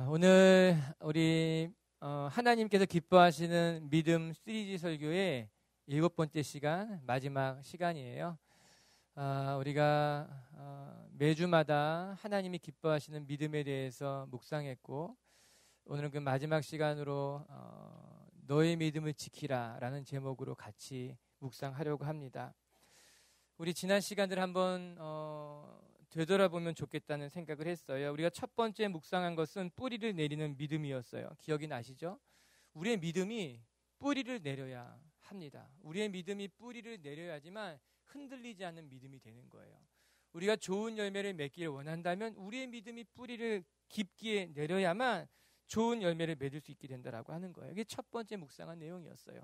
오늘 우리 하나님께서 기뻐하시는 믿음 시리즈 설교의 7번째 시간, 마지막 시간이에요. 우리가 매주마다 하나님이 기뻐하시는 믿음에 대해서 묵상했고, 오늘은 그 마지막 시간으로 너의 믿음을 지키라 라는 제목으로 같이 묵상하려고 합니다. 우리 지난 시간들 한번 되돌아보면 좋겠다는 생각을 했어요. 우리가 첫 번째 묵상한 것은 뿌리를 내리는 믿음이었어요. 기억이 나시죠? 우리의 믿음이 뿌리를 내려야 합니다. 우리의 믿음이 뿌리를 내려야지만 흔들리지 않는 믿음이 되는 거예요. 우리가 좋은 열매를 맺기를 원한다면 우리의 믿음이 뿌리를 깊게 내려야만 좋은 열매를 맺을 수 있게 된다라고 하는 거예요. 이게 첫 번째 묵상한 내용이었어요.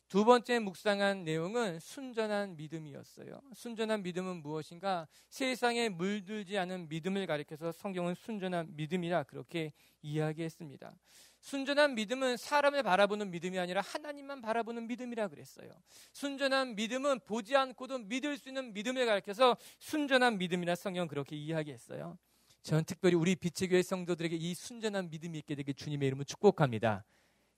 두 번째 묵상한 내용은 순전한 믿음이었어요. 순전한 믿음은 무엇인가? 세상에 물들지 않은 믿음을 가리켜서 성경은 순전한 믿음이라 그렇게 이야기했습니다. 순전한 믿음은 사람을 바라보는 믿음이 아니라 하나님만 바라보는 믿음이라 그랬어요. 순전한 믿음은 보지 않고도 믿을 수 있는 믿음을 가리켜서 순전한 믿음이라 성경은 그렇게 이야기했어요. 저는 특별히 우리 빛의 교회 성도들에게 이 순전한 믿음이 있게 되길 주님의 이름으로 축복합니다.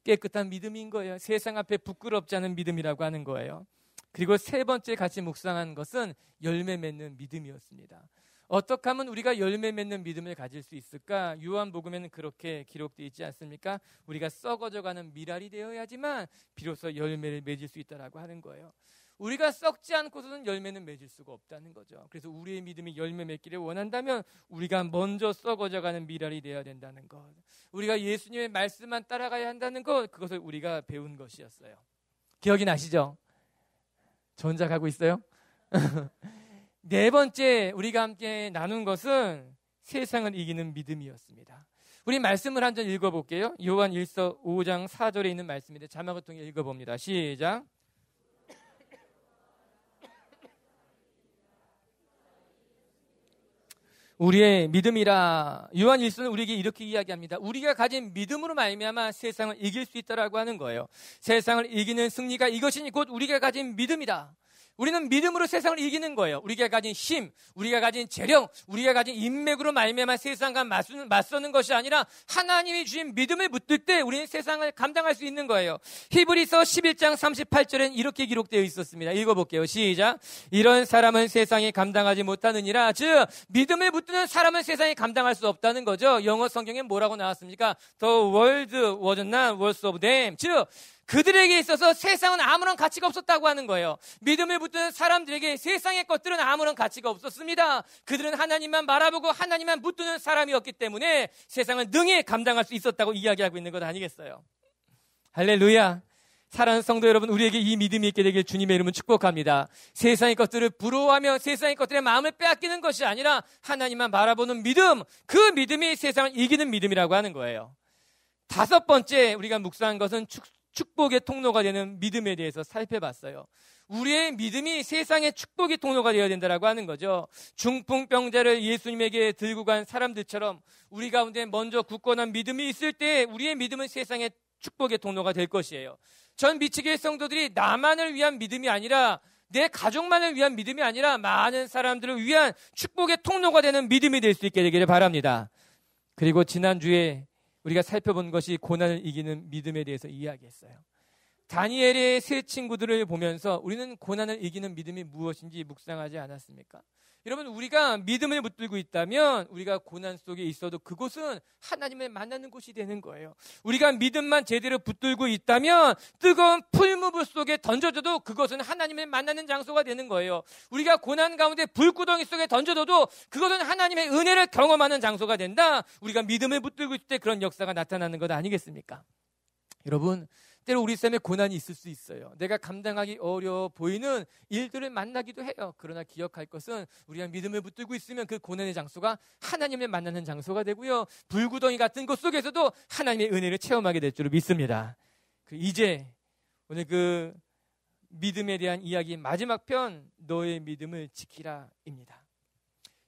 깨끗한 믿음인 거예요. 세상 앞에 부끄럽지 않은 믿음이라고 하는 거예요. 그리고 세 번째 같이 묵상한 것은 열매 맺는 믿음이었습니다. 어떻게 하면 우리가 열매 맺는 믿음을 가질 수 있을까? 요한복음에는 그렇게 기록되어 있지 않습니까? 우리가 썩어져가는 밀알이 되어야지만 비로소 열매를 맺을 수 있다라고 하는 거예요. 우리가 썩지 않고서는 열매는 맺을 수가 없다는 거죠. 그래서 우리의 믿음이 열매 맺기를 원한다면 우리가 먼저 썩어져가는 밀알이 되어야 된다는 것, 우리가 예수님의 말씀만 따라가야 한다는 것, 그것을 우리가 배운 것이었어요. 기억이 나시죠? 저 혼자 가고 있어요? 네 번째 우리가 함께 나눈 것은 세상을 이기는 믿음이었습니다. 우리 말씀을 한 절 읽어볼게요. 요한 1서 5장 4절에 있는 말씀인데 자막을 통해 읽어봅니다. 시작. 우리의 믿음이라. 요한 1서는 우리에게 이렇게 이야기합니다. 우리가 가진 믿음으로 말미암아 세상을 이길 수 있다라고 하는 거예요. 세상을 이기는 승리가 이것이니 곧 우리가 가진 믿음이다. 우리는 믿음으로 세상을 이기는 거예요. 우리가 가진 힘, 우리가 가진 재력, 우리가 가진 인맥으로 말미암아 세상과 맞서는 것이 아니라 하나님이 주신 믿음을 붙들 때 우리는 세상을 감당할 수 있는 거예요. 히브리서 11장 38절엔 이렇게 기록되어 있었습니다. 읽어볼게요. 시작. 이런 사람은 세상이 감당하지 못하느니라. 즉 믿음을 붙드는 사람은 세상이 감당할 수 없다는 거죠. 영어 성경에 뭐라고 나왔습니까? The world was not worth of them. 즉 그들에게 있어서 세상은 아무런 가치가 없었다고 하는 거예요. 믿음을 붙드는 사람들에게 세상의 것들은 아무런 가치가 없었습니다. 그들은 하나님만 바라보고 하나님만 붙드는 사람이었기 때문에 세상은 능히 감당할 수 있었다고 이야기하고 있는 것 아니겠어요? 할렐루야. 사랑하는 성도 여러분, 우리에게 이 믿음이 있게 되길 주님의 이름은 축복합니다. 세상의 것들을 부러워하며 세상의 것들의 마음을 빼앗기는 것이 아니라 하나님만 바라보는 믿음, 그 믿음이 세상을 이기는 믿음이라고 하는 거예요. 다섯 번째 우리가 묵상한 것은 축복의 통로가 되는 믿음에 대해서 살펴봤어요. 우리의 믿음이 세상의 축복의 통로가 되어야 된다라고 하는 거죠. 중풍병자를 예수님에게 들고 간 사람들처럼 우리 가운데 먼저 굳건한 믿음이 있을 때 우리의 믿음은 세상의 축복의 통로가 될 것이에요. 전 미치교회 성도들이 나만을 위한 믿음이 아니라 내 가족만을 위한 믿음이 아니라 많은 사람들을 위한 축복의 통로가 되는 믿음이 될 수 있게 되기를 바랍니다. 그리고 지난주에 우리가 살펴본 것이 고난을 이기는 믿음에 대해서 이야기했어요. 다니엘의 세 친구들을 보면서 우리는 고난을 이기는 믿음이 무엇인지 묵상하지 않았습니까? 여러분, 우리가 믿음을 붙들고 있다면 우리가 고난 속에 있어도 그곳은 하나님을 만나는 곳이 되는 거예요. 우리가 믿음만 제대로 붙들고 있다면 뜨거운 풀무불 속에 던져져도 그것은 하나님을 만나는 장소가 되는 거예요. 우리가 고난 가운데 불구덩이 속에 던져져도 그것은 하나님의 은혜를 경험하는 장소가 된다. 우리가 믿음을 붙들고 있을 때 그런 역사가 나타나는 것 아니겠습니까? 여러분, 때로 우리 삶에 고난이 있을 수 있어요. 내가 감당하기 어려워 보이는 일들을 만나기도 해요. 그러나 기억할 것은 우리가 믿음을 붙들고 있으면 그 고난의 장소가 하나님을 만나는 장소가 되고요. 불구덩이 같은 곳 속에서도 하나님의 은혜를 체험하게 될 줄 믿습니다. 이제 오늘 그 믿음에 대한 이야기 마지막 편, 너의 믿음을 지키라입니다.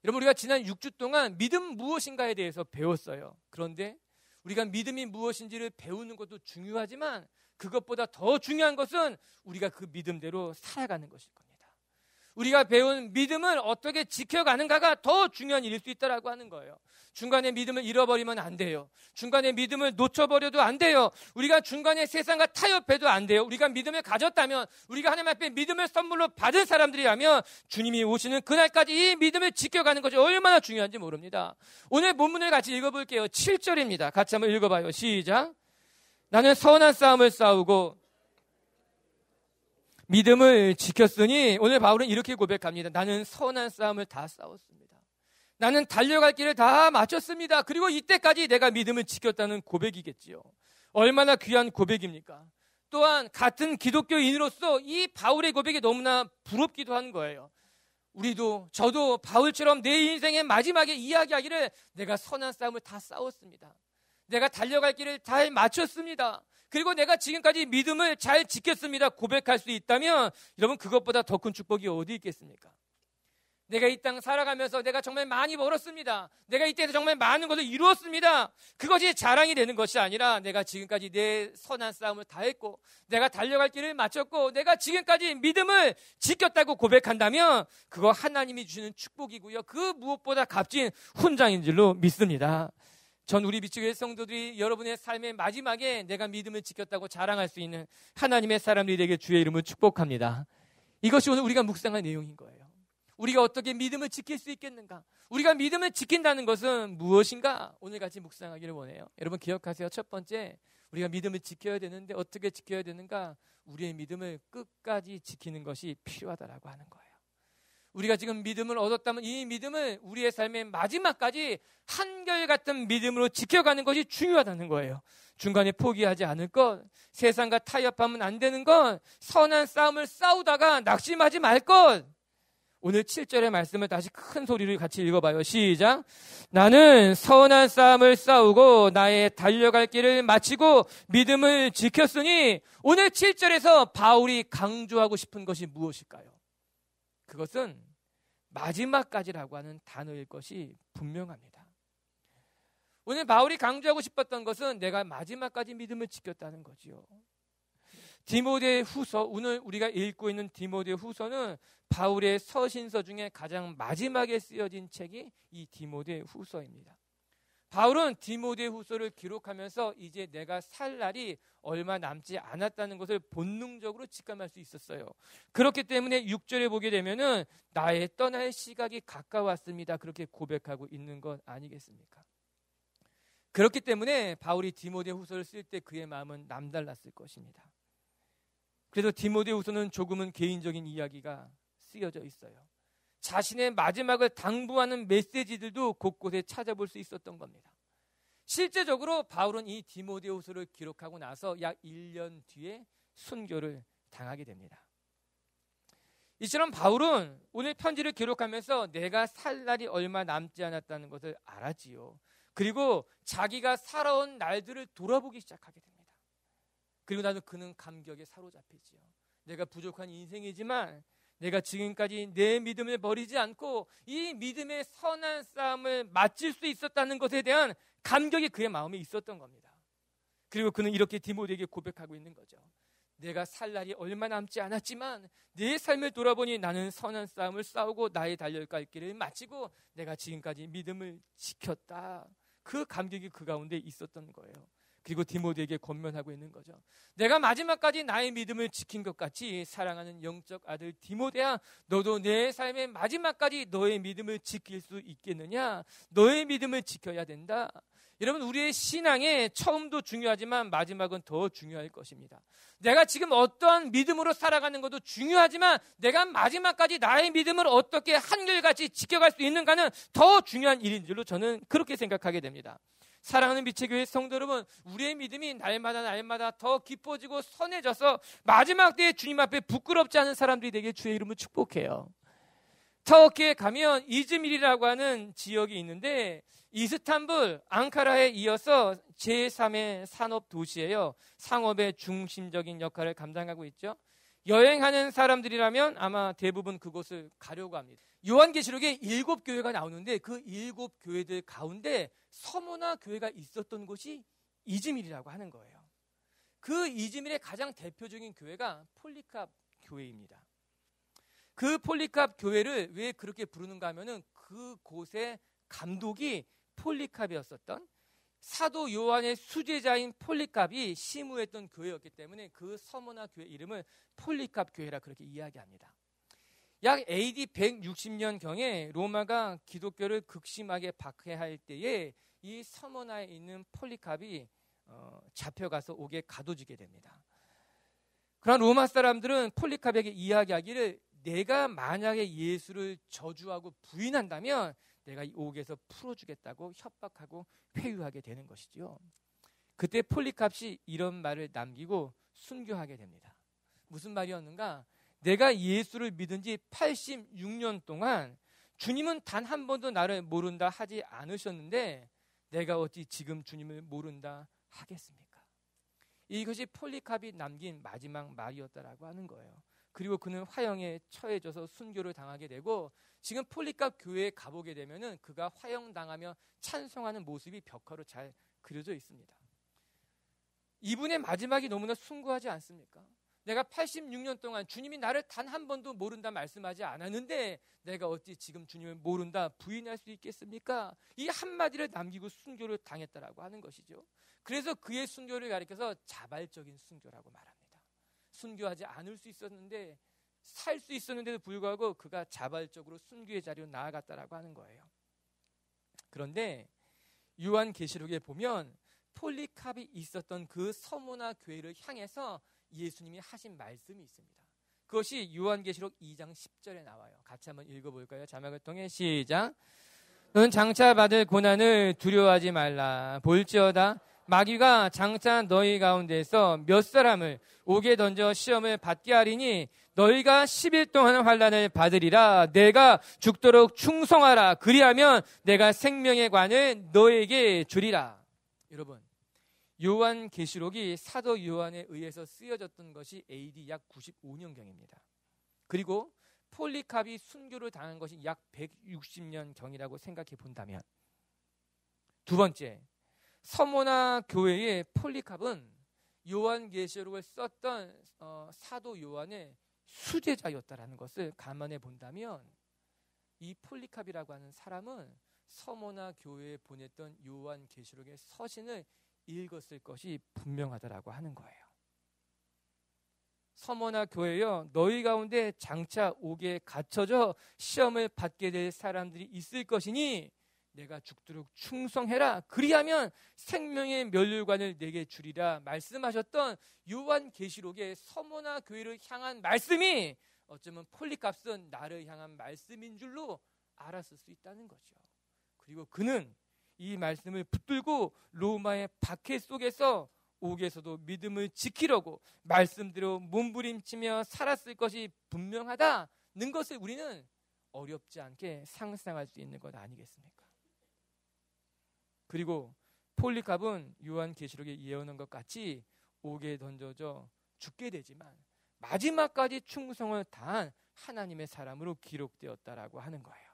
여러분, 우리가 지난 6주 동안 믿음 무엇인가에 대해서 배웠어요. 그런데 우리가 믿음이 무엇인지를 배우는 것도 중요하지만 그것보다 더 중요한 것은 우리가 그 믿음대로 살아가는 것일 겁니다. 우리가 배운 믿음을 어떻게 지켜가는가가 더 중요한 일일 수 있다라고 하는 거예요. 중간에 믿음을 잃어버리면 안 돼요. 중간에 믿음을 놓쳐버려도 안 돼요. 우리가 중간에 세상과 타협해도 안 돼요. 우리가 믿음을 가졌다면, 우리가 하나님 앞에 믿음을 선물로 받은 사람들이라면 주님이 오시는 그날까지 이 믿음을 지켜가는 것이 얼마나 중요한지 모릅니다. 오늘 본문을 같이 읽어볼게요. 7절입니다. 같이 한번 읽어봐요. 시작. 나는 선한 싸움을 싸우고 믿음을 지켰으니, 오늘 바울은 이렇게 고백합니다. 나는 선한 싸움을 다 싸웠습니다. 나는 달려갈 길을 다 마쳤습니다. 그리고 이때까지 내가 믿음을 지켰다는 고백이겠지요. 얼마나 귀한 고백입니까? 또한 같은 기독교인으로서 이 바울의 고백이 너무나 부럽기도 한 거예요. 저도 바울처럼 내 인생의 마지막에 이야기하기를 내가 선한 싸움을 다 싸웠습니다. 내가 달려갈 길을 잘 마쳤습니다. 그리고 내가 지금까지 믿음을 잘 지켰습니다. 고백할 수 있다면 여러분, 그것보다 더 큰 축복이 어디 있겠습니까? 내가 이 땅 살아가면서 내가 정말 많이 벌었습니다. 내가 이때에서 정말 많은 것을 이루었습니다. 그것이 자랑이 되는 것이 아니라 내가 지금까지 내 선한 싸움을 다 했고, 내가 달려갈 길을 마쳤고, 내가 지금까지 믿음을 지켰다고 고백한다면 그거 하나님이 주시는 축복이고요. 그 무엇보다 값진 훈장인 줄로 믿습니다. 전 우리 미치교회 성도들이 여러분의 삶의 마지막에 내가 믿음을 지켰다고 자랑할 수 있는 하나님의 사람들이 되게 주의 이름을 축복합니다. 이것이 오늘 우리가 묵상할 내용인 거예요. 우리가 어떻게 믿음을 지킬 수 있겠는가? 우리가 믿음을 지킨다는 것은 무엇인가? 오늘 같이 묵상하기를 원해요. 여러분 기억하세요. 첫 번째, 우리가 믿음을 지켜야 되는데 어떻게 지켜야 되는가? 우리의 믿음을 끝까지 지키는 것이 필요하다라고 하는 거예요. 우리가 지금 믿음을 얻었다면 이 믿음을 우리의 삶의 마지막까지 한결같은 믿음으로 지켜가는 것이 중요하다는 거예요. 중간에 포기하지 않을 것, 세상과 타협하면 안 되는 것, 선한 싸움을 싸우다가 낙심하지 말 것. 오늘 7절의 말씀을 다시 큰 소리로 같이 읽어봐요. 시작. 나는 선한 싸움을 싸우고 나의 달려갈 길을 마치고 믿음을 지켰으니, 오늘 7절에서 바울이 강조하고 싶은 것이 무엇일까요? 그것은 마지막까지라고 하는 단어일 것이 분명합니다. 오늘 바울이 강조하고 싶었던 것은 내가 마지막까지 믿음을 지켰다는 거지요. 디모데 후서, 오늘 우리가 읽고 있는 디모데 후서는 바울의 서신서 중에 가장 마지막에 쓰여진 책이 이 디모데 후서입니다. 바울은 디모데 후서를 기록하면서 이제 내가 살 날이 얼마 남지 않았다는 것을 본능적으로 직감할 수 있었어요. 그렇기 때문에 6절에 보게 되면은 나의 떠날 시각이 가까웠습니다. 그렇게 고백하고 있는 것 아니겠습니까? 그렇기 때문에 바울이 디모데 후서를 쓸 때 그의 마음은 남달랐을 것입니다. 그래서 디모데 후서는 조금은 개인적인 이야기가 쓰여져 있어요. 자신의 마지막을 당부하는 메시지들도 곳곳에 찾아볼 수 있었던 겁니다. 실제적으로 바울은 이 디모데후서를 기록하고 나서 약 1년 뒤에 순교를 당하게 됩니다. 이처럼 바울은 오늘 편지를 기록하면서 내가 살 날이 얼마 남지 않았다는 것을 알았지요. 그리고 자기가 살아온 날들을 돌아보기 시작하게 됩니다. 그리고 나도 그는 감격에 사로잡히지요. 내가 부족한 인생이지만 내가 지금까지 내 믿음을 버리지 않고 이 믿음의 선한 싸움을 마칠 수 있었다는 것에 대한 감격이 그의 마음에 있었던 겁니다. 그리고 그는 이렇게 디모데에게 고백하고 있는 거죠. 내가 살 날이 얼마 남지 않았지만 내 삶을 돌아보니 나는 선한 싸움을 싸우고 나의 달려갈 길을 마치고 내가 지금까지 믿음을 지켰다. 그 감격이 그 가운데 있었던 거예요. 그리고 디모데에게 권면하고 있는 거죠. 내가 마지막까지 나의 믿음을 지킨 것 같이 사랑하는 영적 아들 디모데야, 너도 내 삶의 마지막까지 너의 믿음을 지킬 수 있겠느냐? 너의 믿음을 지켜야 된다. 여러분, 우리의 신앙의 처음도 중요하지만 마지막은 더 중요할 것입니다. 내가 지금 어떠한 믿음으로 살아가는 것도 중요하지만 내가 마지막까지 나의 믿음을 어떻게 한결같이 지켜갈 수 있는가는 더 중요한 일인 줄로 저는 그렇게 생각하게 됩니다. 사랑하는 미체교회 성도 여러분, 우리의 믿음이 날마다 더 깊어지고 선해져서 마지막 때에 주님 앞에 부끄럽지 않은 사람들이 되게 주의 이름을 축복해요. 터키에 가면 이즈밀이라고 하는 지역이 있는데 이스탄불, 앙카라에 이어서 제3의 산업 도시예요. 상업의 중심적인 역할을 감당하고 있죠. 여행하는 사람들이라면 아마 대부분 그곳을 가려고 합니다. 요한계시록에 7교회가 나오는데 그 7교회들 가운데 서머나 교회가 있었던 곳이 이즈밀이라고 하는 거예요. 그 이즈밀의 가장 대표적인 교회가 폴리캅 교회입니다. 그 폴리캅 교회를 왜 그렇게 부르는가 하면은 그곳의 감독이 폴리캅이었었던 사도 요한의 수제자인 폴리캅이 시무했던 교회였기 때문에 그 서머나 교회 이름을 폴리캅 교회라 그렇게 이야기합니다. 약 AD 160년경에 로마가 기독교를 극심하게 박해할 때에 이 서머나에 있는 폴리캅이 잡혀가서 옥에 가둬지게 됩니다. 그러나 로마 사람들은 폴리캅에게 이야기하기를 내가 만약에 예수를 저주하고 부인한다면 내가 이 옥에서 풀어주겠다고 협박하고 회유하게 되는 것이죠. 그때 폴리캅이 이런 말을 남기고 순교하게 됩니다. 무슨 말이었는가? 내가 예수를 믿은 지 86년 동안 주님은 단 한 번도 나를 모른다 하지 않으셨는데 내가 어찌 지금 주님을 모른다 하겠습니까? 이것이 폴리캅이 남긴 마지막 말이었다라고 하는 거예요. 그리고 그는 화형에 처해져서 순교를 당하게 되고 지금 폴리캅 교회에 가보게 되면은 그가 화형당하며 찬송하는 모습이 벽화로 잘 그려져 있습니다. 이분의 마지막이 너무나 숭고하지 않습니까? 내가 86년 동안 주님이 나를 단 한 번도 모른다 말씀하지 않았는데 내가 어찌 지금 주님을 모른다 부인할 수 있겠습니까? 이 한마디를 남기고 순교를 당했다라고 하는 것이죠. 그래서 그의 순교를 가리켜서 자발적인 순교라고 말합니다. 순교하지 않을 수 있었는데 살 수 있었는데도 불구하고 그가 자발적으로 순교의 자리로 나아갔다라고 하는 거예요. 그런데 요한계시록에 보면 폴리캅이 있었던 그 서머나 교회를 향해서 예수님이 하신 말씀이 있습니다. 그것이 요한계시록 2장 10절에 나와요. 같이 한번 읽어볼까요? 자막을 통해 시작. 너는 장차 받을 고난을 두려워하지 말라. 볼지어다 마귀가 장차 너희 가운데서 몇 사람을 옥에 던져 시험을 받게 하리니 너희가 10일 동안 환난을 받으리라. 내가 죽도록 충성하라. 그리하면 내가 생명의 관을 너에게 주리라. 여러분, 요한계시록이 사도 요한에 의해서 쓰여졌던 것이 AD 약 95년경입니다. 그리고 폴리캅이 순교를 당한 것이 약 160년경이라고 생각해 본다면, 두 번째, 서머나 교회의 폴리캅은 요한계시록을 썼던 사도 요한의 수제자였다라는 것을 감안해 본다면 이 폴리캅이라고 하는 사람은 서머나 교회에 보냈던 요한계시록의 서신을 읽었을 것이 분명하다라고 하는 거예요. 서머나 교회여, 너희 가운데 장차 옥에 갇혀져 시험을 받게 될 사람들이 있을 것이니 내가 죽도록 충성해라. 그리하면 생명의 멸류관을 내게 주리라 말씀하셨던 요한계시록의 서머나 교회를 향한 말씀이 어쩌면 폴리캅은 나를 향한 말씀인 줄로 알았을 수 있다는 거죠. 그리고 그는 이 말씀을 붙들고 로마의 박해 속에서 옥에서도 믿음을 지키려고 말씀대로 몸부림치며 살았을 것이 분명하다는 것을 우리는 어렵지 않게 상상할 수 있는 것 아니겠습니까? 그리고 폴리캅은 요한계시록에 예언한 것 같이 옥에 던져져 죽게 되지만 마지막까지 충성을 다한 하나님의 사람으로 기록되었다라고 하는 거예요.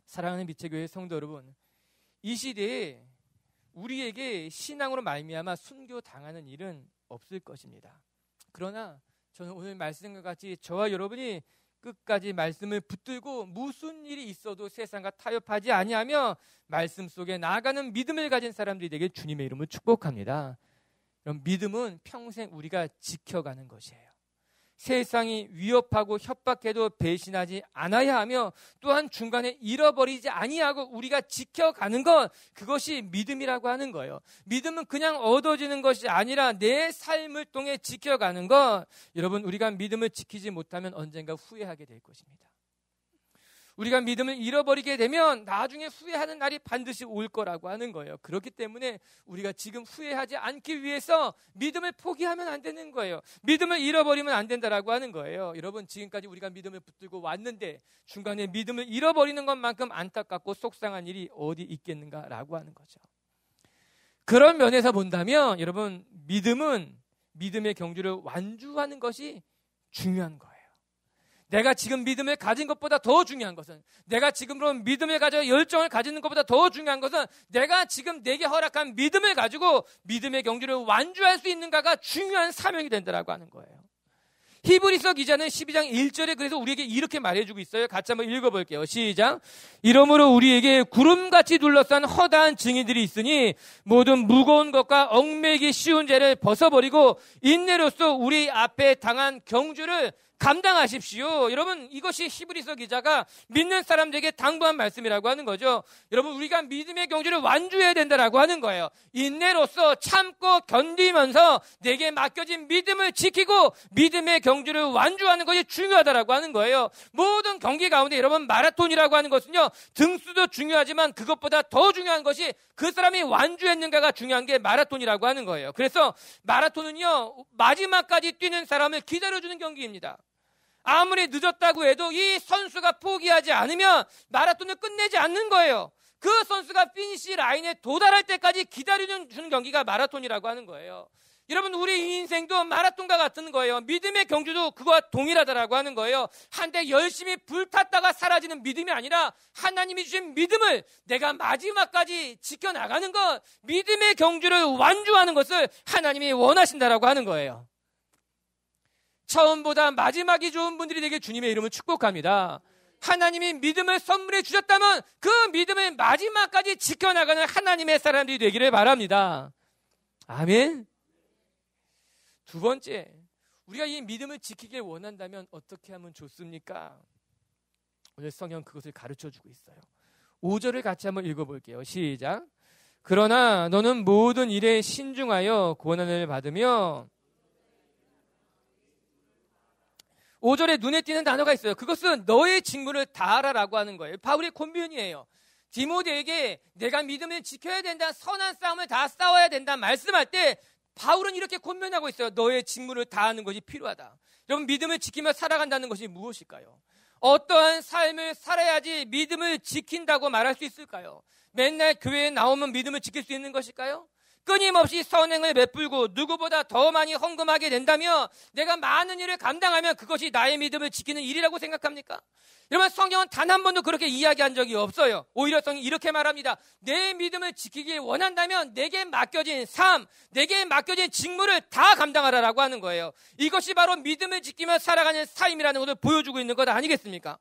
사랑하는 미체교회 성도 여러분, 이 시대에 우리에게 신앙으로 말미암아 순교 당하는 일은 없을 것입니다. 그러나 저는 오늘 말씀과 같이 저와 여러분이 끝까지 말씀을 붙들고 무슨 일이 있어도 세상과 타협하지 아니하며 말씀 속에 나아가는 믿음을 가진 사람들이 되길 주님의 이름으로 축복합니다. 그럼 믿음은 평생 우리가 지켜가는 것이에요. 세상이 위협하고 협박해도 배신하지 않아야 하며 또한 중간에 잃어버리지 아니하고 우리가 지켜가는 것, 그것이 믿음이라고 하는 거예요. 믿음은 그냥 얻어지는 것이 아니라 내 삶을 통해 지켜가는 것. 여러분, 우리가 믿음을 지키지 못하면 언젠가 후회하게 될 것입니다. 우리가 믿음을 잃어버리게 되면 나중에 후회하는 날이 반드시 올 거라고 하는 거예요. 그렇기 때문에 우리가 지금 후회하지 않기 위해서 믿음을 포기하면 안 되는 거예요. 믿음을 잃어버리면 안 된다라고 하는 거예요. 여러분, 지금까지 우리가 믿음을 붙들고 왔는데 중간에 믿음을 잃어버리는 것만큼 안타깝고 속상한 일이 어디 있겠는가라고 하는 거죠. 그런 면에서 본다면 여러분, 믿음은 믿음의 경주를 완주하는 것이 중요한 거예요. 내가 지금 믿음을 가진 것보다 더 중요한 것은, 내가 지금으로 믿음을 가져 열정을 가지는 것보다 더 중요한 것은 내가 지금 내게 허락한 믿음을 가지고 믿음의 경주를 완주할 수 있는가가 중요한 사명이 된다라고 하는 거예요. 히브리서 기자는 12장 1절에 그래서 우리에게 이렇게 말해주고 있어요. 같이 한번 읽어볼게요. 시작. 이러므로 우리에게 구름같이 둘러싼 허다한 증인들이 있으니 모든 무거운 것과 얽매이기 쉬운 죄를 벗어버리고 인내로써 우리 앞에 당한 경주를 감당하십시오. 여러분, 이것이 히브리서 기자가 믿는 사람들에게 당부한 말씀이라고 하는 거죠. 여러분, 우리가 믿음의 경주를 완주해야 된다라고 하는 거예요. 인내로써 참고 견디면서 내게 맡겨진 믿음을 지키고 믿음의 경주를 완주하는 것이 중요하다라고 하는 거예요. 모든 경기 가운데 여러분, 마라톤이라고 하는 것은요, 등수도 중요하지만 그것보다 더 중요한 것이 그 사람이 완주했는가가 중요한 게 마라톤이라고 하는 거예요. 그래서 마라톤은요, 마지막까지 뛰는 사람을 기다려주는 경기입니다. 아무리 늦었다고 해도 이 선수가 포기하지 않으면 마라톤을 끝내지 않는 거예요. 그 선수가 피니시 라인에 도달할 때까지 기다려주는 경기가 마라톤이라고 하는 거예요. 여러분, 우리 인생도 마라톤과 같은 거예요. 믿음의 경주도 그와 동일하다라고 하는 거예요. 한때 열심히 불탔다가 사라지는 믿음이 아니라 하나님이 주신 믿음을 내가 마지막까지 지켜나가는 것, 믿음의 경주를 완주하는 것을 하나님이 원하신다라고 하는 거예요. 처음보다 마지막이 좋은 분들이 되게 주님의 이름을 축복합니다. 하나님이 믿음을 선물해 주셨다면 그 믿음을 마지막까지 지켜나가는 하나님의 사람들이 되기를 바랍니다. 아멘. 두 번째, 우리가 이 믿음을 지키길 원한다면 어떻게 하면 좋습니까? 오늘 성경 그것을 가르쳐주고 있어요. 5절을 같이 한번 읽어볼게요. 시작. 그러나 너는 모든 일에 신중하여 고난을 받으며, 5절에 눈에 띄는 단어가 있어요. 그것은 너의 직무를 다하라라고 하는 거예요. 바울의 권면이에요. 디모데에게 내가 믿음을 지켜야 된다, 선한 싸움을 다 싸워야 된다 말씀할 때 바울은 이렇게 권면하고 있어요. 너의 직무를 다하는 것이 필요하다. 여러분, 믿음을 지키며 살아간다는 것이 무엇일까요? 어떠한 삶을 살아야지 믿음을 지킨다고 말할 수 있을까요? 맨날 교회에 나오면 믿음을 지킬 수 있는 것일까요? 끊임없이 선행을 베풀고 누구보다 더 많이 헌금하게 된다면, 내가 많은 일을 감당하면 그것이 나의 믿음을 지키는 일이라고 생각합니까? 여러분, 성경은 단 한 번도 그렇게 이야기한 적이 없어요. 오히려 성경이 이렇게 말합니다. 내 믿음을 지키길 원한다면 내게 맡겨진 삶, 내게 맡겨진 직무를 다 감당하라라고 하는 거예요. 이것이 바로 믿음을 지키며 살아가는 삶이라는 것을 보여주고 있는 것 아니겠습니까?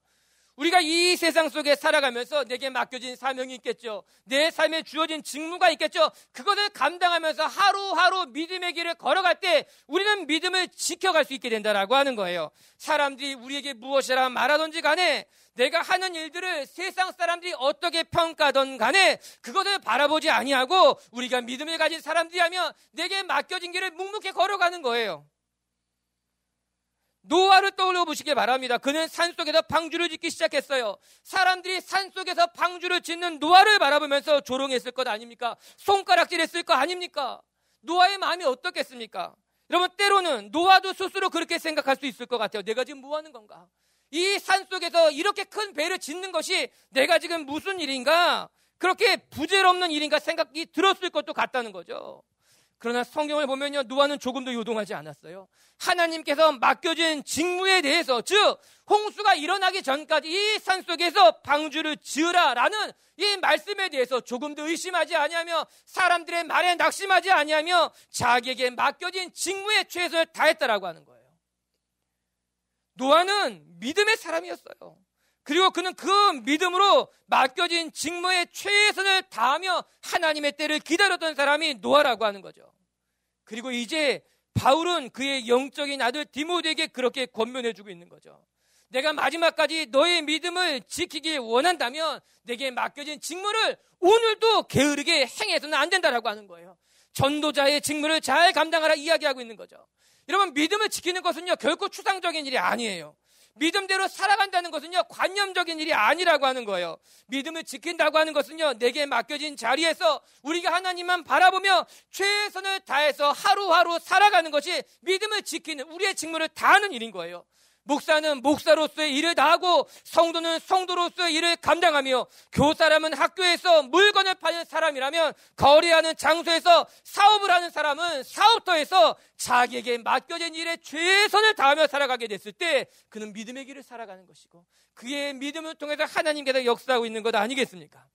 우리가 이 세상 속에 살아가면서 내게 맡겨진 사명이 있겠죠. 내 삶에 주어진 직무가 있겠죠. 그것을 감당하면서 하루하루 믿음의 길을 걸어갈 때 우리는 믿음을 지켜갈 수 있게 된다라고 하는 거예요. 사람들이 우리에게 무엇이라 말하든지 간에, 내가 하는 일들을 세상 사람들이 어떻게 평가하든 간에 그것을 바라보지 아니하고 우리가 믿음을 가진 사람들이라면 내게 맡겨진 길을 묵묵히 걸어가는 거예요. 노아를 떠올려 보시기 바랍니다. 그는 산속에서 방주를 짓기 시작했어요. 사람들이 산속에서 방주를 짓는 노아를 바라보면서 조롱했을 것 아닙니까? 손가락질했을 것 아닙니까? 노아의 마음이 어떻겠습니까? 여러분, 때로는 노아도 스스로 그렇게 생각할 수 있을 것 같아요. 내가 지금 뭐 하는 건가? 이 산속에서 이렇게 큰 배를 짓는 것이 내가 지금 무슨 일인가? 그렇게 부질없는 일인가 생각이 들었을 것도 같다는 거죠. 그러나 성경을 보면요, 노아는 조금도 요동하지 않았어요. 하나님께서 맡겨진 직무에 대해서, 즉 홍수가 일어나기 전까지 이 산속에서 방주를 지으라라는 이 말씀에 대해서 조금도 의심하지 아니하며 사람들의 말에 낙심하지 아니하며 자기에게 맡겨진 직무에 최선을 다했다라고 하는 거예요. 노아는 믿음의 사람이었어요. 그리고 그는 그 믿음으로 맡겨진 직무에 최선을 다하며 하나님의 때를 기다렸던 사람이 노아라고 하는 거죠. 그리고 이제 바울은 그의 영적인 아들 디모데에게 그렇게 권면해주고 있는 거죠. 내가 마지막까지 너의 믿음을 지키길 원한다면 내게 맡겨진 직무를 오늘도 게으르게 행해서는 안 된다라고 하는 거예요. 전도자의 직무를 잘 감당하라 이야기하고 있는 거죠. 여러분, 믿음을 지키는 것은요, 결코 추상적인 일이 아니에요. 믿음대로 살아간다는 것은요, 관념적인 일이 아니라고 하는 거예요. 믿음을 지킨다고 하는 것은요, 내게 맡겨진 자리에서 우리가 하나님만 바라보며 최선을 다해서 하루하루 살아가는 것이 믿음을 지키는, 우리의 직무를 다하는 일인 거예요. 목사는 목사로서의 일을 다하고 성도는 성도로서의 일을 감당하며 교사라면 학교에서 물건을 파는 사람이라면 거래하는 장소에서 사업을 하는 사람은 사업터에서 자기에게 맡겨진 일에 최선을 다하며 살아가게 됐을 때 그는 믿음의 길을 살아가는 것이고 그의 믿음을 통해서 하나님께서 역사하고 있는 것 아니겠습니까?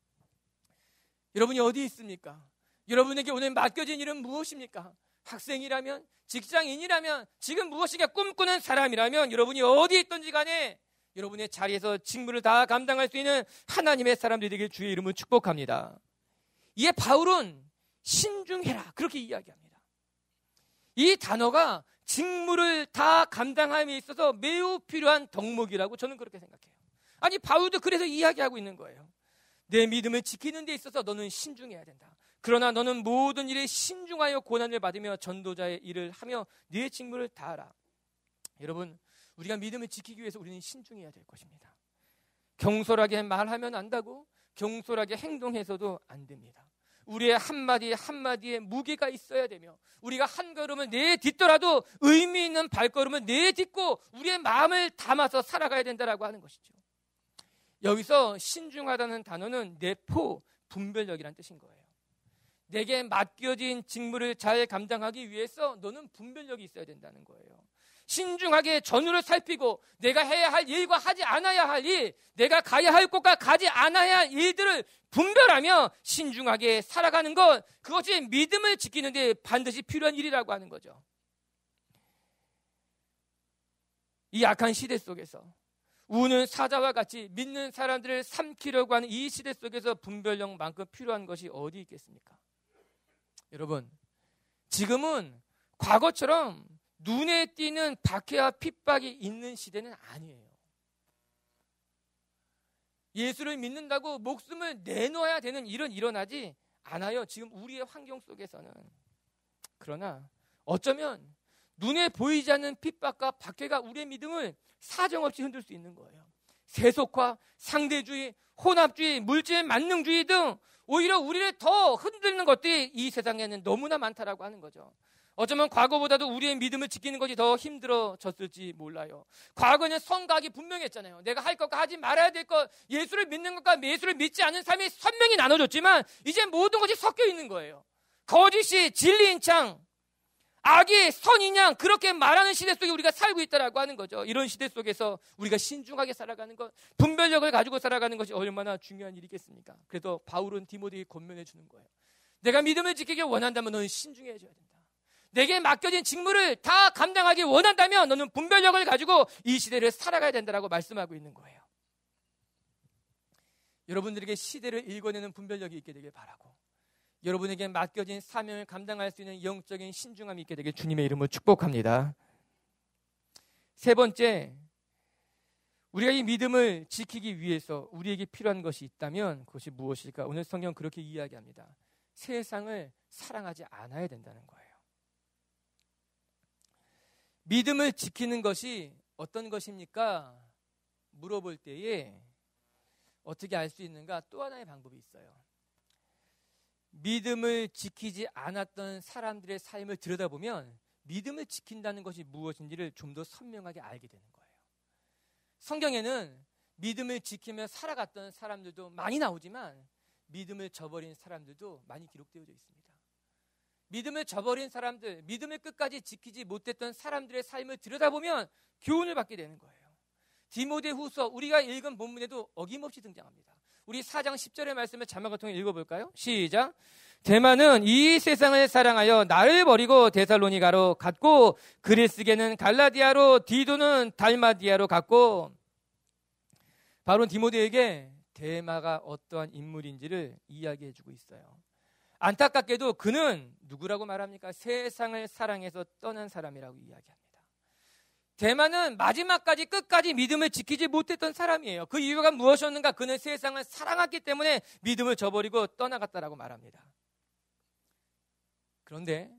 여러분이 어디 있습니까? 여러분에게 오늘 맡겨진 일은 무엇입니까? 학생이라면, 직장인이라면, 지금 무엇이가 꿈꾸는 사람이라면 여러분이 어디 있든지 간에 여러분의 자리에서 직무를 다 감당할 수 있는 하나님의 사람들이 되길 주의 이름으로 축복합니다. 이에 바울은 신중해라 그렇게 이야기합니다. 이 단어가 직무를 다 감당함에 있어서 매우 필요한 덕목이라고 저는 그렇게 생각해요. 아니 바울도 그래서 이야기하고 있는 거예요. 내 믿음을 지키는 데 있어서 너는 신중해야 된다. 그러나 너는 모든 일에 신중하여 고난을 받으며 전도자의 일을 하며 네 직무를 다하라. 여러분, 우리가 믿음을 지키기 위해서 우리는 신중해야 될 것입니다. 경솔하게 말하면 안다고 경솔하게 행동해서도 안 됩니다. 우리의 한마디 한마디에 무게가 있어야 되며 우리가 한 걸음을 내딛더라도 의미 있는 발걸음을 내딛고 우리의 마음을 담아서 살아가야 된다라고 하는 것이죠. 여기서 신중하다는 단어는 내포, 분별력이라는 뜻인 거예요. 내게 맡겨진 직무를 잘 감당하기 위해서 너는 분별력이 있어야 된다는 거예요. 신중하게 전후를 살피고 내가 해야 할 일과 하지 않아야 할 일, 내가 가야 할 곳과 가지 않아야 할 일들을 분별하며 신중하게 살아가는 것, 그것이 믿음을 지키는 데 반드시 필요한 일이라고 하는 거죠. 이 악한 시대 속에서 우는 사자와 같이 믿는 사람들을 삼키려고 하는 이 시대 속에서 분별력만큼 필요한 것이 어디 있겠습니까? 여러분, 지금은 과거처럼 눈에 띄는 박해와 핍박이 있는 시대는 아니에요. 예수를 믿는다고 목숨을 내놓아야 되는 일은 일어나지 않아요. 지금 우리의 환경 속에서는. 그러나 어쩌면 눈에 보이지 않는 핍박과 박해가 우리의 믿음을 사정없이 흔들 수 있는 거예요. 세속화, 상대주의, 혼합주의, 물질 만능주의 등 오히려 우리를 더 흔드는 것들이 이 세상에는 너무나 많다라고 하는 거죠. 어쩌면 과거보다도 우리의 믿음을 지키는 것이 더 힘들어졌을지 몰라요. 과거에는 선각이 분명했잖아요. 내가 할 것과 하지 말아야 될 것, 예수를 믿는 것과 예수를 믿지 않는 삶이 선명히 나눠졌지만 이제 모든 것이 섞여 있는 거예요. 거짓이 진리인 창, 악이 선인 양, 그렇게 말하는 시대 속에 우리가 살고 있다라고 하는 거죠. 이런 시대 속에서 우리가 신중하게 살아가는 것, 분별력을 가지고 살아가는 것이 얼마나 중요한 일이겠습니까? 그래서 바울은 디모데에게 권면해 주는 거예요. 내가 믿음을 지키기 원한다면 너는 신중해져야 된다. 내게 맡겨진 직무를 다 감당하기 원한다면 너는 분별력을 가지고 이 시대를 살아가야 된다라고 말씀하고 있는 거예요. 여러분들에게 시대를 읽어내는 분별력이 있게 되길 바라고, 여러분에게 맡겨진 사명을 감당할 수 있는 영적인 신중함이 있게 되길 주님의 이름으로 축복합니다. 세 번째, 우리가 이 믿음을 지키기 위해서 우리에게 필요한 것이 있다면 그것이 무엇일까? 오늘 성경 그렇게 이야기합니다. 세상을 사랑하지 않아야 된다는 거예요. 믿음을 지키는 것이 어떤 것입니까? 물어볼 때에 어떻게 알 수 있는가? 또 하나의 방법이 있어요. 믿음을 지키지 않았던 사람들의 삶을 들여다보면 믿음을 지킨다는 것이 무엇인지를 좀 더 선명하게 알게 되는 거예요. 성경에는 믿음을 지키며 살아갔던 사람들도 많이 나오지만 믿음을 저버린 사람들도 많이 기록되어져 있습니다. 믿음을 저버린 사람들, 믿음을 끝까지 지키지 못했던 사람들의 삶을 들여다보면 교훈을 받게 되는 거예요. 디모데후서 우리가 읽은 본문에도 어김없이 등장합니다. 우리 4장 10절의 말씀을 자막을 통해 읽어볼까요? 시작. 데마는 이 세상을 사랑하여 나를 버리고 데살로니가로 갔고 그리스게는 갈라디아로 디도는 달마디아로 갔고, 바로 디모데에게 데마가 어떠한 인물인지를 이야기해주고 있어요. 안타깝게도 그는 누구라고 말합니까? 세상을 사랑해서 떠난 사람이라고 이야기합니다. 데마는 마지막까지 끝까지 믿음을 지키지 못했던 사람이에요. 그 이유가 무엇이었는가? 그는 세상을 사랑했기 때문에 믿음을 저버리고 떠나갔다라고 말합니다. 그런데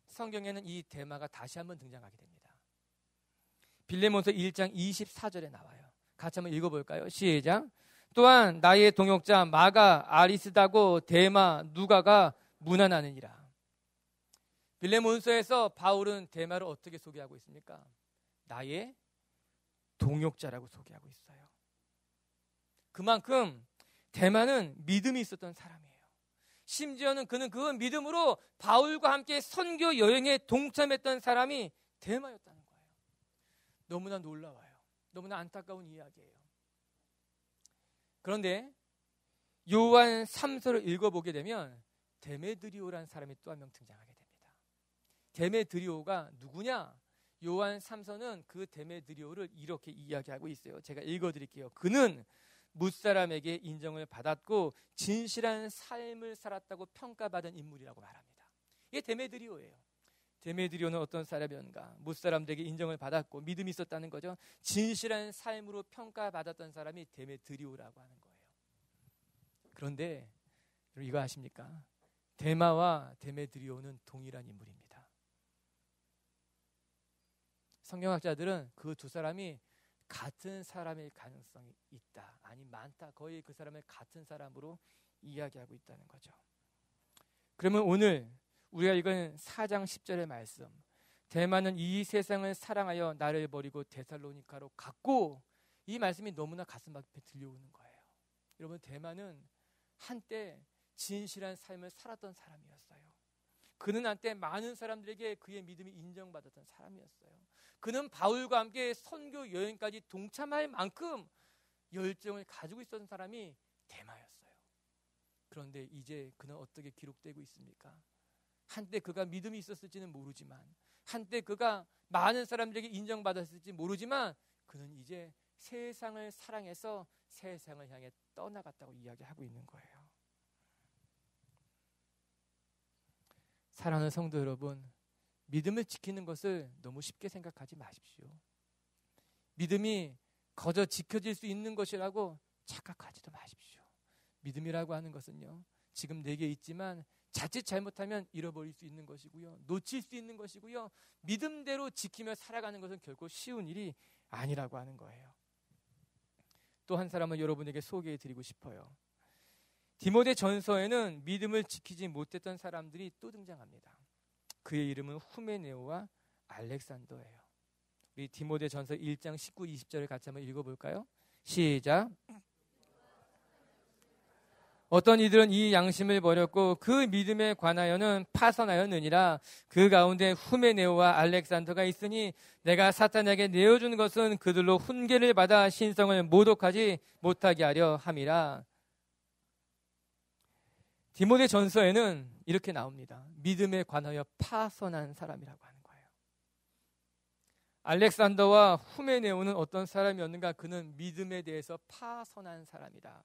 성경에는 이 데마가 다시 한번 등장하게 됩니다. 빌레몬서 1장 24절에 나와요. 같이 한번 읽어볼까요? 시작. 또한 나의 동역자 마가, 아리스다고, 데마, 누가가 문안하느니라. 빌레몬서에서 바울은 데마를 어떻게 소개하고 있습니까? 나의 동역자라고 소개하고 있어요. 그만큼 대마는 믿음이 있었던 사람이에요. 심지어는 그는 그 믿음으로 바울과 함께 선교 여행에 동참했던 사람이 대마였다는 거예요. 너무나 놀라워요. 너무나 안타까운 이야기예요. 그런데 요한 3서를 읽어보게 되면 데메드리오라는 사람이 또 한 명 등장하게 됩니다. 데메드리오가 누구냐? 요한 3서는 그 데메드리오를 이렇게 이야기하고 있어요. 제가 읽어드릴게요. 그는 무사람에게 인정을 받았고 진실한 삶을 살았다고 평가받은 인물이라고 말합니다. 이게 데메드리오예요. 데메드리오는 어떤 사람이었는가? 무사람들에게 인정을 받았고 믿음이 있었다는 거죠. 진실한 삶으로 평가받았던 사람이 데메드리오라고 하는 거예요. 그런데 이거 아십니까? 데마와 데메드리오는 동일한 인물입니다. 성경학자들은 그 두 사람이 같은 사람일 가능성이 있다. 아니 많다. 거의 그 사람을 같은 사람으로 이야기하고 있다는 거죠. 그러면 오늘 우리가 읽은 4장 10절의 말씀, 데마는 이 세상을 사랑하여 나를 버리고 데살로니가로 갔고, 이 말씀이 너무나 가슴 아프게 들려오는 거예요. 여러분, 데마는 한때 진실한 삶을 살았던 사람이었어요. 그는 한때 많은 사람들에게 그의 믿음이 인정받았던 사람이었어요. 그는 바울과 함께 선교 여행까지 동참할 만큼 열정을 가지고 있었던 사람이 데마였어요. 그런데 이제 그는 어떻게 기록되고 있습니까? 한때 그가 믿음이 있었을지는 모르지만, 한때 그가 많은 사람들에게 인정받았을지 모르지만, 그는 이제 세상을 사랑해서 세상을 향해 떠나갔다고 이야기하고 있는 거예요. 사랑하는 성도 여러분, 믿음을 지키는 것을 너무 쉽게 생각하지 마십시오. 믿음이 거저 지켜질 수 있는 것이라고 착각하지도 마십시오. 믿음이라고 하는 것은요, 지금 내게 있지만 자칫 잘못하면 잃어버릴 수 있는 것이고요, 놓칠 수 있는 것이고요, 믿음대로 지키며 살아가는 것은 결코 쉬운 일이 아니라고 하는 거예요. 또 한 사람을 여러분에게 소개해 드리고 싶어요. 디모데 전서에는 믿음을 지키지 못했던 사람들이 또 등장합니다. 그의 이름은 후메네오와 알렉산더예요. 우리 디모데 전서 1장 19, 20절을 같이 한번 읽어볼까요? 시작. 어떤 이들은 이 양심을 버렸고 그 믿음에 관하여는 파선하였느니라. 그 가운데 후메네오와 알렉산더가 있으니 내가 사탄에게 내어준 것은 그들로 훈계를 받아 신성을 모독하지 못하게 하려 함이라. 디모데 전서에는 이렇게 나옵니다. 믿음에 관하여 파선한 사람이라고 하는 거예요. 알렉산더와 후메네오는 어떤 사람이었는가? 그는 믿음에 대해서 파선한 사람이다.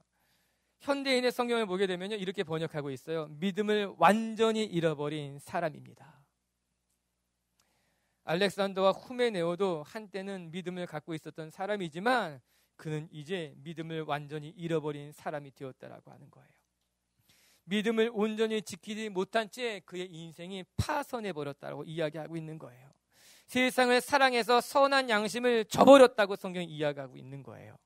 현대인의 성경을 보게 되면 이렇게 번역하고 있어요. 믿음을 완전히 잃어버린 사람입니다. 알렉산더와 후메네오도 한때는 믿음을 갖고 있었던 사람이지만 그는 이제 믿음을 완전히 잃어버린 사람이 되었다라고 하는 거예요. 믿음을 온전히 지키지 못한 채 그의 인생이 파선해버렸다고 이야기하고 있는 거예요. 세상을 사랑해서 선한 양심을 저버렸다고 성경이 이야기하고 있는 거예요.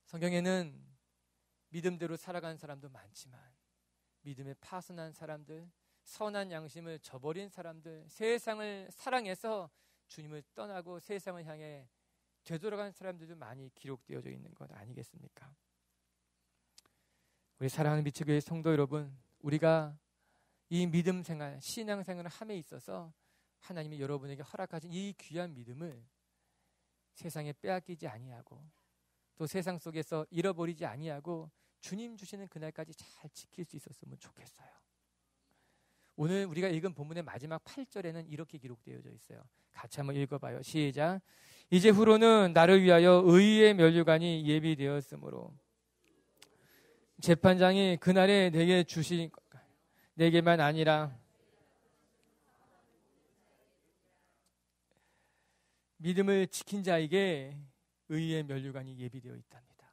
성경에는 믿음대로 살아가는 사람도 많지만 믿음에 파선한 사람들, 선한 양심을 저버린 사람들, 세상을 사랑해서 주님을 떠나고 세상을 향해 되돌아간 사람들도 많이 기록되어져 있는 것 아니겠습니까? 우리 사랑하는 미치교회 성도 여러분, 우리가 이 믿음 생활, 신앙 생활을 함에 있어서 하나님이 여러분에게 허락하신 이 귀한 믿음을 세상에 빼앗기지 아니하고 또 세상 속에서 잃어버리지 아니하고 주님 주시는 그날까지 잘 지킬 수 있었으면 좋겠어요. 오늘 우리가 읽은 본문의 마지막 8절에는 이렇게 기록되어져 있어요. 같이 한번 읽어봐요. 시작. 이제 후로는 나를 위하여 의의 면류관이 예비되었으므로 재판장이 그날에 내게 주신 내게만 아니라 믿음을 지킨 자에게 의의 면류관이 예비되어 있답니다.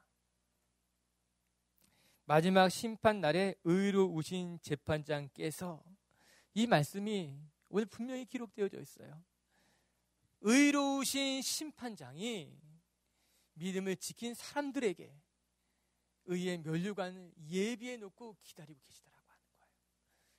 마지막 심판 날에 의로우신 재판장께서, 이 말씀이 오늘 분명히 기록되어져 있어요. 의로우신 심판장이 믿음을 지킨 사람들에게 의의 면류관을 예비해 놓고 기다리고 계시더라고 하는 거예요.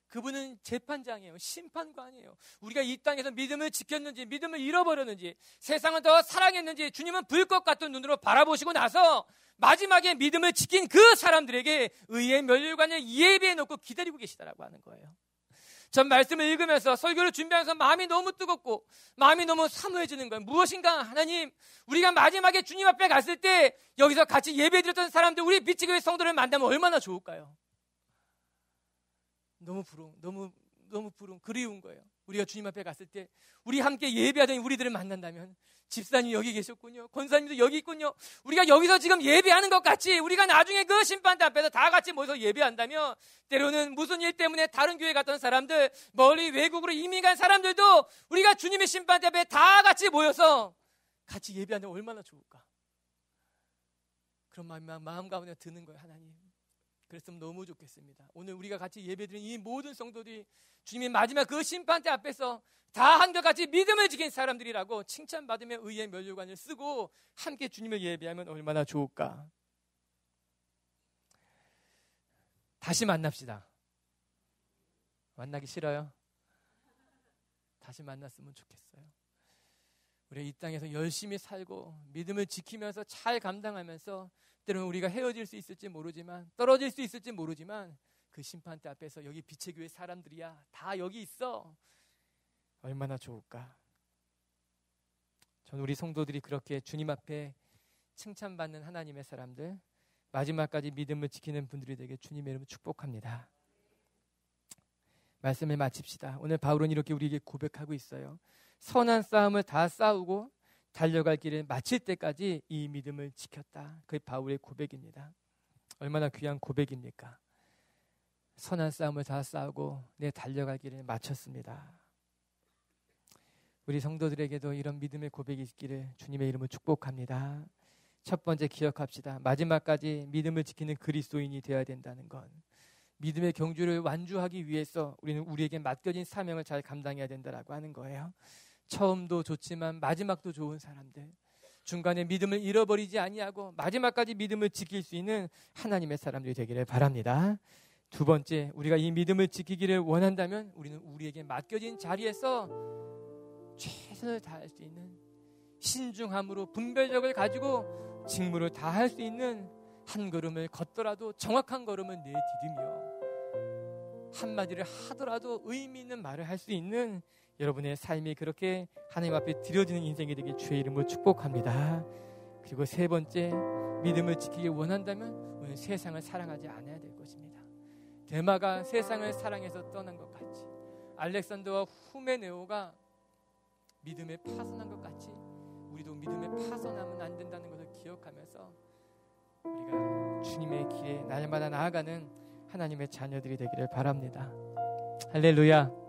그분은 재판장이에요. 심판관이에요. 우리가 이 땅에서 믿음을 지켰는지, 믿음을 잃어버렸는지, 세상을 더 사랑했는지 주님은 불꽃 같은 눈으로 바라보시고 나서 마지막에 믿음을 지킨 그 사람들에게 의의 멸류관을 예비해 놓고 기다리고 계시다라고 하는 거예요. 전 말씀을 읽으면서 설교를 준비하면서 마음이 너무 뜨겁고 마음이 너무 사모해지는 거예요. 무엇인가 하나님, 우리가 마지막에 주님 앞에 갔을 때 여기서 같이 예배드렸던 사람들, 우리 비치교회 성도를 만나면 얼마나 좋을까요? 너무 부러운, 그리운 거예요. 우리가 주님 앞에 갔을 때 우리 함께 예배하던 우리들을 만난다면, 집사님 여기 계셨군요, 권사님도 여기 있군요, 우리가 여기서 지금 예배하는 것 같이 우리가 나중에 그 심판대 앞에서 다 같이 모여서 예배한다면, 때로는 무슨 일 때문에 다른 교회 갔던 사람들, 멀리 외국으로 이민 간 사람들도 우리가 주님의 심판대 앞에 다 같이 모여서 같이 예배한다면 얼마나 좋을까. 그런 마음 가운데 드는 거예요. 하나님, 그랬으면 너무 좋겠습니다. 오늘 우리가 같이 예배드린 이 모든 성도들이 주님의 마지막 그 심판대 앞에서 다 한결같이 믿음을 지킨 사람들이라고 칭찬받으며 의의 멸류관을 쓰고 함께 주님을 예배하면 얼마나 좋을까. 다시 만납시다. 만나기 싫어요? 다시 만났으면 좋겠어요. 우리 이 땅에서 열심히 살고 믿음을 지키면서 잘 감당하면서 때로는 우리가 헤어질 수 있을지 모르지만, 떨어질 수 있을지 모르지만, 그 심판대 앞에서 여기 빛의 교회 사람들이야, 다 여기 있어, 얼마나 좋을까. 전 우리 성도들이 그렇게 주님 앞에 칭찬받는 하나님의 사람들, 마지막까지 믿음을 지키는 분들이 되게 주님의 이름으로 축복합니다. 말씀을 마칩시다. 오늘 바울은 이렇게 우리에게 고백하고 있어요. 선한 싸움을 다 싸우고 달려갈 길을 마칠 때까지 이 믿음을 지켰다. 그게 바울의 고백입니다. 얼마나 귀한 고백입니까? 선한 싸움을 다 싸우고 내 달려갈 길을 마쳤습니다. 우리 성도들에게도 이런 믿음의 고백이 있기를 주님의 이름으로 축복합니다. 첫 번째 기억합시다. 마지막까지 믿음을 지키는 그리스도인이 되어야 된다는 것. 믿음의 경주를 완주하기 위해서 우리는 우리에게 맡겨진 사명을 잘 감당해야 된다라고 하는 거예요. 처음도 좋지만 마지막도 좋은 사람들, 중간에 믿음을 잃어버리지 아니하고 마지막까지 믿음을 지킬 수 있는 하나님의 사람들이 되기를 바랍니다. 두 번째, 우리가 이 믿음을 지키기를 원한다면 우리는 우리에게 맡겨진 자리에서 최선을 다할 수 있는 신중함으로 분별력을 가지고 직무를 다할 수 있는 한 걸음을 걷더라도 정확한 걸음을 내디디며 한마디를 하더라도 의미 있는 말을 할 수 있는 여러분의 삶이 그렇게 하나님 앞에 드려지는 인생이 되길 주의 이름으로 축복합니다. 그리고 세 번째, 믿음을 지키길 원한다면 우리는 세상을 사랑하지 않아야 될 것입니다. 데마가 세상을 사랑해서 떠난 것 같이, 알렉산더와 후메네오가 믿음에 파손한 것 같이 우리도 믿음에 파손하면 안 된다는 것을 기억하면서 우리가 주님의 길에 날마다 나아가는 하나님의 자녀들이 되기를 바랍니다. 할렐루야.